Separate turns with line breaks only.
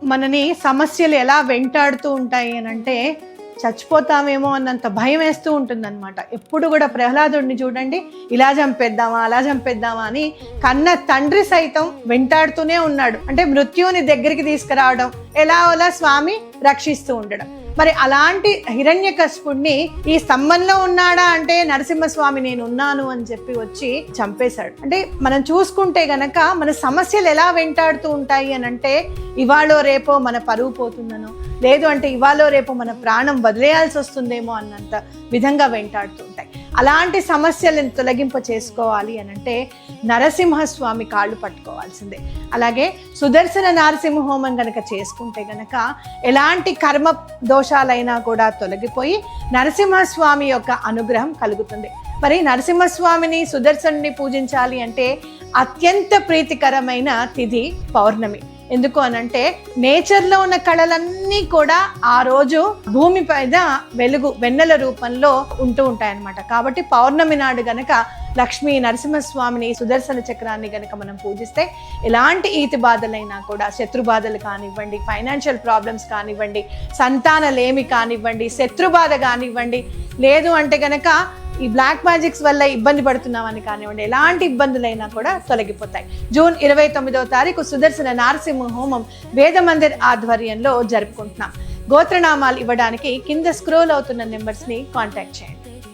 మనని సమస్యలు ఎలా వెంటాడుతూ ఉంటాయి అని అంటే చచ్చిపోతామేమో అన్నంత భయం వేస్తూ ఉంటుందన్నమాట. ఎప్పుడు కూడా ప్రహ్లాదుడిని చూడండి, ఇలా చంపేద్దామా అలా చంపేద్దామా అని కన్న తండ్రి సైతం వెంటాడుతూనే ఉన్నాడు. అంటే మృత్యువుని దగ్గరికి తీసుకురావడం, ఎలా స్వామి రక్షిస్తూ ఉండడం. మరి అలాంటి హిరణ్యకశిపుణ్ణి ఈ స్తంభంలో ఉన్నాడా అంటే నరసింహస్వామి నేను ఉన్నాను అని చెప్పి వచ్చి చంపేశాడు. అంటే మనం చూసుకుంటే గనక మన సమస్యలు ఎలా వెంటాడుతూ ఉంటాయి అని అంటే ఇవాళో రేపో మన పరువు పోతుందనో, లేదు అంటే ఇవాళో రేపో మన ప్రాణం వదిలేయాల్సి వస్తుందేమో అన్నంత విధంగా వెంటాడుతూ ఉంటాయి. అలాంటి సమస్యలను తొలగింప చేసుకోవాలి అని అంటే నరసింహస్వామి కాళ్ళు పట్టుకోవాల్సిందే. అలాగే సుదర్శన నరసింహ హోమం గనక చేసుకుంటే గనక ఎలాంటి కర్మ దోషాలైనా కూడా తొలగిపోయి నరసింహస్వామి యొక్క అనుగ్రహం కలుగుతుంది. మరి నరసింహస్వామిని సుదర్శనుని పూజించాలి అంటే అత్యంత ప్రీతికరమైన తిథి పౌర్ణమి. ఎందుకు అనంటే నేచర్లో ఉన్న కళలన్నీ కూడా ఆ రోజు భూమి పైన వెన్నెల రూపంలో ఉంటూ ఉంటాయన్నమాట. కాబట్టి పౌర్ణమి నాడు గనక లక్ష్మీ నరసింహస్వామిని సుదర్శన చక్రాన్ని గనక మనం పూజిస్తే ఎలాంటి ఈతి బాధలైనా కూడా, శత్రు బాధలు కానివ్వండి, ఫైనాన్షియల్ ప్రాబ్లమ్స్ కానివ్వండి, సంతానలేమి కానివ్వండి, శత్రు బాధ కానివ్వండి, లేదు అంటే గనక ఈ బ్లాక్ మ్యాజిక్స్ వల్ల ఇబ్బంది పడుతున్నామని కానివ్వండి, ఎలాంటి ఇబ్బందులైనా కూడా తొలగిపోతాయి. జూన్ 29వ తారీఖు సుదర్శన నరసింహ హోమం వేద మందిర్ ఆధ్వర్యంలో జరుపుకుంటున్నాం. గోత్రనామాలు ఇవ్వడానికి కింద స్క్రోల్ అవుతున్న నెంబర్స్ని కాంటాక్ట్ చేయండి.